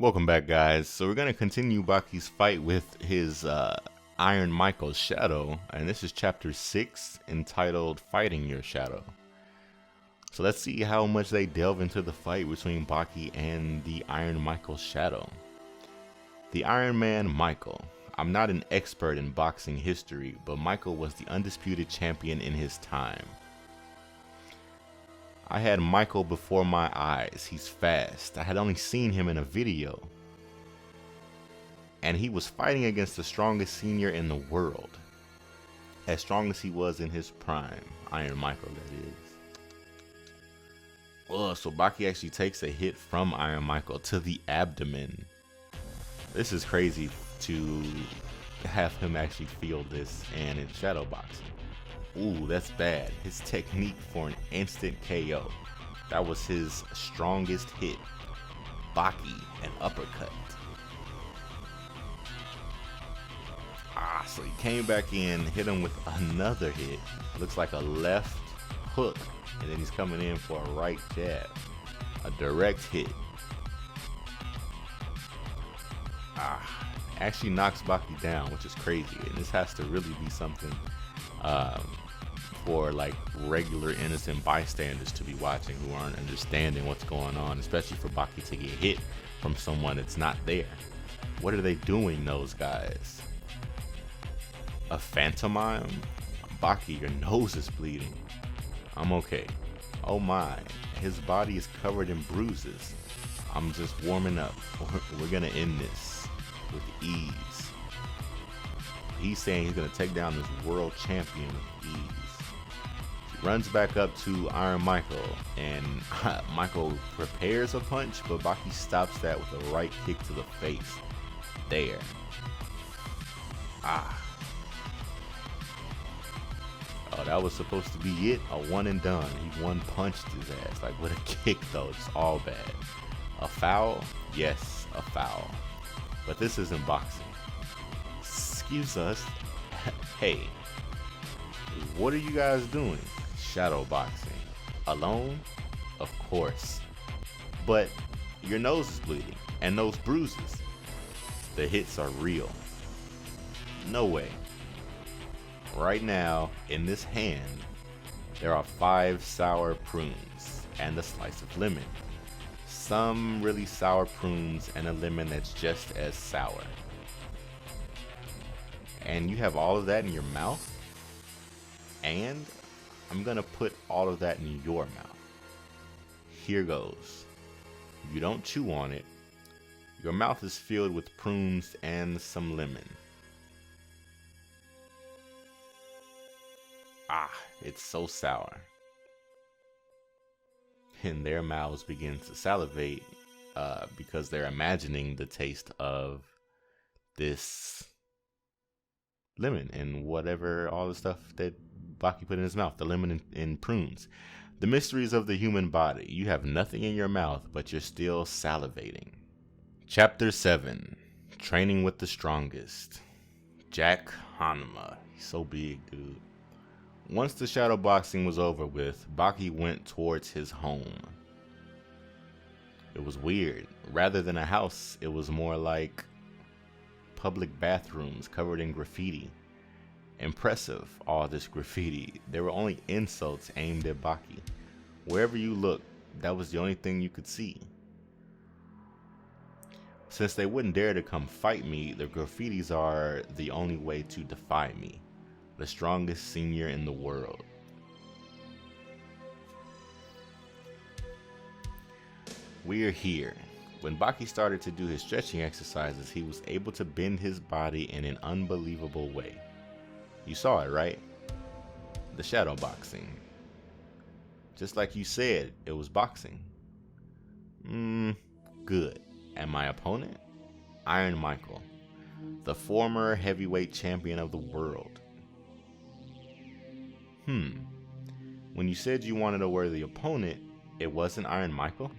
Welcome back, guys. So we're going to continue Baki's fight with his Iron Michael's Shadow, and this is chapter 6 entitled Fighting Your Shadow. So let's see how much they delve into the fight between Baki and the Iron Michael's Shadow. The Iron Man Michael. I'm not an expert in boxing history, but Michael was the undisputed champion in his time. I had Michael before my eyes. He's fast. I had only seen him in a video. And he was fighting against the strongest senior in the world. As strong as he was in his prime. Iron Michael, that is. Well, so Baki actually takes a hit from Iron Michael to the abdomen. This is crazy to have him actually feel this and in shadow boxing. Ooh, that's bad. His technique for an instant KO. That was his strongest hit. Baki, an uppercut. So he came back in, hit him with another hit. Looks like a left hook. And then he's coming in for a right jab. A direct hit. Actually knocks Baki down, which is crazy. And this has to really be something for like regular innocent bystanders to be watching who aren't understanding what's going on, especially for Baki to get hit from someone that's not there. What are they doing, those guys? A phantomime? Baki, your nose is bleeding. I'm okay. Oh my, his body is covered in bruises. I'm just warming up. We're gonna end this with ease. He's saying he's gonna take down this world champion with ease. Runs back up to Iron Michael, and Michael prepares a punch, but Baki stops that with a right kick to the face. There. Oh, that was supposed to be it. A one and done. He one punched his ass. Like, with a kick though, it's all bad. A foul? Yes, a foul. But this isn't boxing. Excuse us. Hey, what are you guys doing? Shadow boxing. Alone? Of course. But your nose is bleeding. And those bruises. The hits are real. No way. Right now, in this hand, there are 5 sour prunes and a slice of lemon. Some really sour prunes and a lemon that's just as sour. And you have all of that in your mouth? And I'm gonna put all of that in your mouth. Here goes. If you don't chew on it, your mouth is filled with prunes and some lemon. It's so sour. And their mouths begin to salivate because they're imagining the taste of this lemon and whatever, all the stuff that Baki put in his mouth, the lemon and prunes. The mysteries of the human body. You have nothing in your mouth, but you're still salivating. Chapter 7. Training with the Strongest. Jack Hanma. He's so big, dude. Once the shadow boxing was over with, Baki went towards his home. It was weird. Rather than a house, it was more like public bathrooms covered in graffiti. Impressive, all this graffiti. There were only insults aimed at Baki. Wherever you looked, that was the only thing you could see. Since they wouldn't dare to come fight me, the graffitis are the only way to defy me. The strongest senior in the world. We are here. When Baki started to do his stretching exercises, he was able to bend his body in an unbelievable way. You saw it, right? The shadow boxing. Just like you said, it was boxing. Good. And my opponent? Iron Michael, the former heavyweight champion of the world. When you said you wanted a worthy opponent, it wasn't Iron Michael?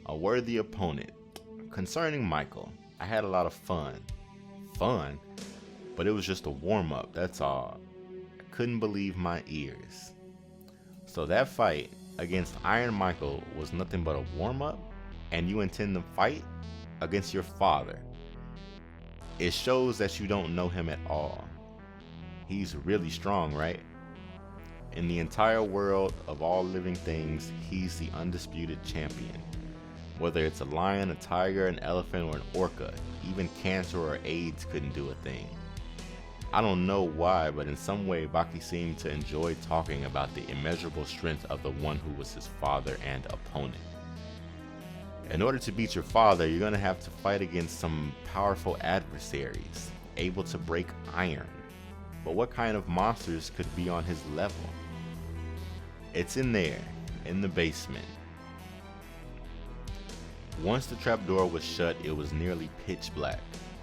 A worthy opponent. Concerning Michael, I had a lot of fun. But it was just a warm-up, that's all. I couldn't believe my ears. So that fight against Iron Michael was nothing but a warm-up? and you intend to fight against your father. It shows that you don't know him at all. He's really strong, right? In the entire world of all living things, he's the undisputed champion. Whether it's a lion, a tiger, an elephant, or an orca, even cancer or AIDS couldn't do a thing. I don't know why, but in some way Baki seemed to enjoy talking about the immeasurable strength of the one who was his father and opponent. In order to beat your father, you're going to have to fight against some powerful adversaries, able to break iron. But what kind of monsters could be on his level? It's in there, in the basement. Once the trapdoor was shut, it was nearly pitch black.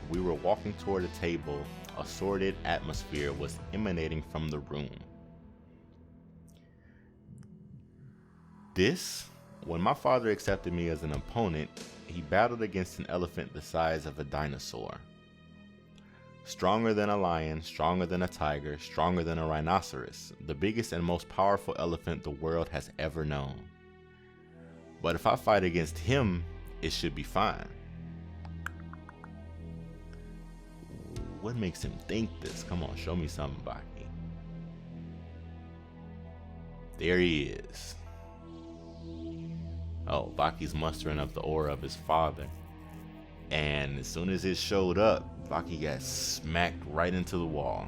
We were walking toward a table. A sordid atmosphere was emanating from the room. When my father accepted me as an opponent, he battled against an elephant the size of a dinosaur. Stronger than a lion, stronger than a tiger, stronger than a rhinoceros, the biggest and most powerful elephant the world has ever known. But if I fight against him, it should be fine. What makes him think this? Come on, show me something, Baki. There he is. Oh, Baki's mustering up the aura of his father. And as soon as it showed up, Baki got smacked right into the wall.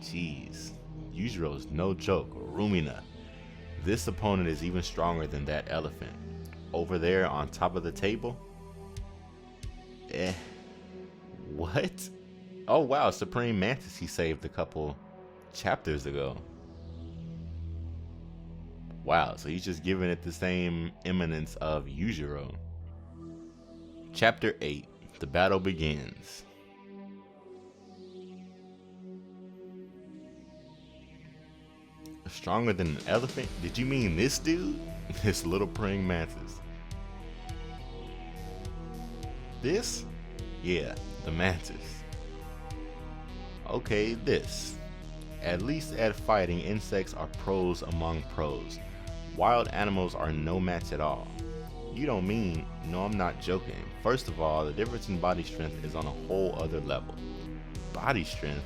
Jeez, Yujiro's no joke. Rumina. This opponent is even stronger than that elephant. Over there on top of the table? What? Oh wow, Supreme Mantis he saved a couple chapters ago. Wow, so he's just giving it the same eminence of Yujiro. Chapter 8, the battle begins. Stronger than an elephant? Did you mean this dude? This little praying mantis. This? Yeah, the mantis. Okay, this. At least at fighting, insects are pros among pros. Wild animals are no match at all. You don't mean? No, I'm not joking. First of all, the difference in body strength is on a whole other level. Body strength?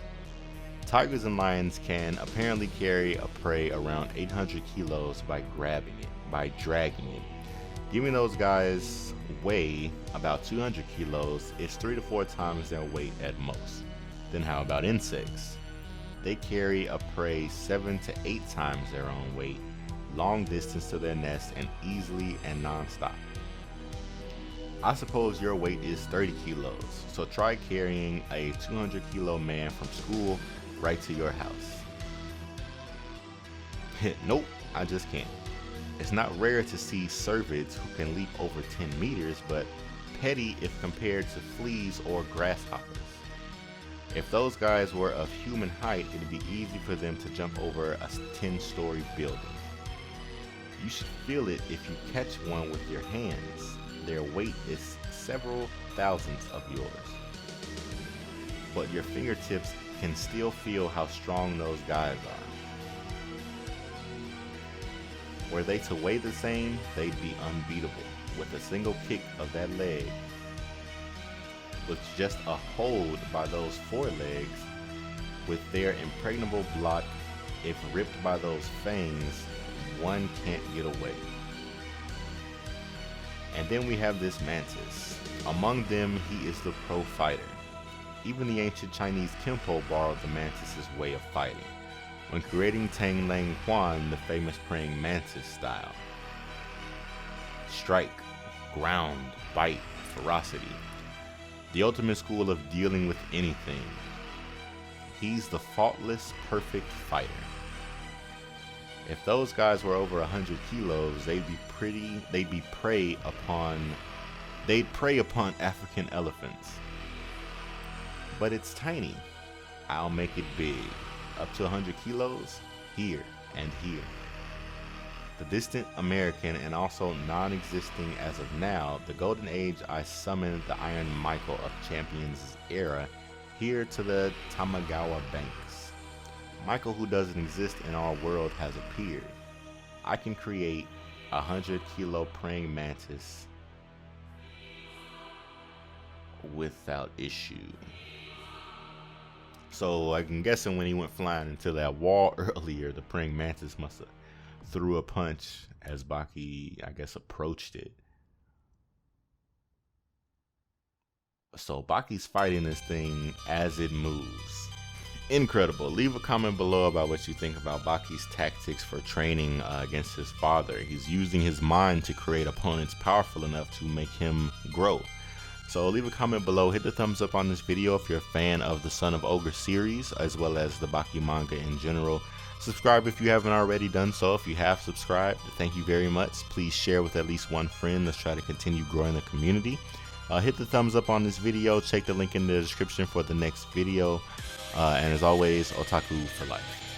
Tigers and lions can apparently carry a prey around 800 kilos by dragging it. Giving those guys weigh about 200 kilos is 3 to 4 times their weight at most. Then how about insects? They carry a prey 7 to 8 times their own weight, long distance to their nest, and easily and non-stop. I suppose your weight is 30 kilos, so try carrying a 200 kilo man from school right to your house. Nope, I just can't. It's not rare to see cervids who can leap over 10 meters, but petty if compared to fleas or grasshoppers. If those guys were of human height, it'd be easy for them to jump over a 10-story building. You should feel it if you catch one with your hands. Their weight is several thousandths of yours. But your fingertips can still feel how strong those guys are. Were they to weigh the same, they'd be unbeatable. With a single kick of that leg, with just a hold by those forelegs, with their impregnable block, if ripped by those fangs, one can't get away. And then we have this mantis. Among them, he is the pro fighter. Even the ancient Chinese Kempo borrowed the mantis's way of fighting when creating Tang Lang Quan, the famous praying mantis style. Strike, ground, bite, ferocity. The ultimate school of dealing with anything. He's the faultless, perfect fighter. If those guys were over 100 kilos, they'd prey upon African elephants. But it's tiny. I'll make it big. Up to 100 kilos, here and here. The distant American and also non-existing as of now, the golden age I summoned the Iron Michael of Champions era here to the Tamagawa banks. Michael, who doesn't exist in our world, has appeared. I can create 100-kilo praying mantis without issue. So I'm guessing when he went flying into that wall earlier, the praying mantis must have threw a punch as Baki, I guess, approached it. So Baki's fighting this thing as it moves. Incredible. Leave a comment below about what you think about Baki's tactics for training against his father. He's using his mind to create opponents powerful enough to make him grow. So leave a comment below, hit the thumbs up on this video if you're a fan of the Son of Ogre series, as well as the Baki manga in general. Subscribe if you haven't already done so. If you have subscribed, thank you very much. Please share with at least one friend. Let's try to continue growing the community. Hit the thumbs up on this video. Check the link in the description for the next video. And as always, otaku for life.